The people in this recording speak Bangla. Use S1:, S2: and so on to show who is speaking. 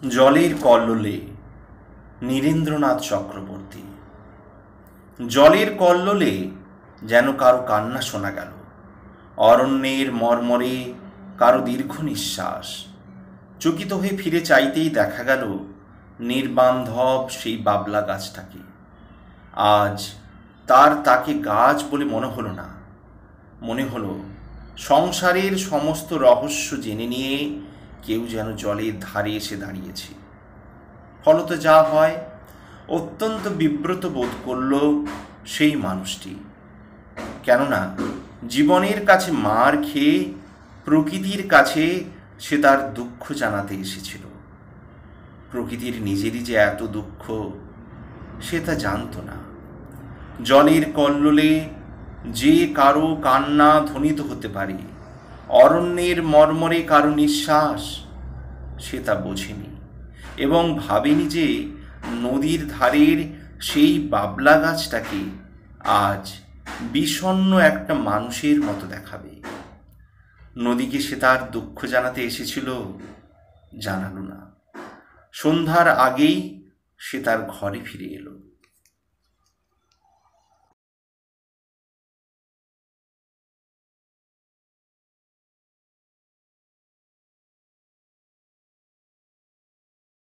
S1: জলের কল্লোলে নীরেন্দ্রনাথ চক্রবর্তী। জলের কল্লোলে যেন কারো কান্না শোনা গেল, অরণ্যের মর্মরে কারো দীর্ঘ নিঃশ্বাস। চকিত হয়ে ফিরে চাইতেই দেখা গেল নির্বান্ধব সেই বাবলা গাছটাকে। আজ তাকে গাছ বলে মনে হলো না, মনে হলো সংসারের সমস্ত রহস্য জেনে নিয়ে কেউ যেন জলের ধারে এসে দাঁড়িয়েছে। ফলত যা হয়, অত্যন্ত বিব্রত বোধ করল সেই মানুষটি। কেননা জীবনের কাছে মার খেয়ে প্রকৃতির কাছে সে তার দুঃখ জানাতে এসেছিল। প্রকৃতির নিজেরই যে এত দুঃখ সে তা জানত না। জলের কল্লোলে যে কারো কান্না ধ্বনিত হতে পারে, অরণ্যের মর্মরে কারো নিঃশ্বাস, সে তা বোঝেনি এবং ভাবেনি যে নদীর ধারের সেই বাবলা গাছটাকে আজ বিষণ্ণ একটা মানুষের মতো দেখাবে। নদীকে সে তার দুঃখ জানাতে এসেছিল, জানালো না। সন্ধ্যার আগেই সে তার ঘরে ফিরে এলো।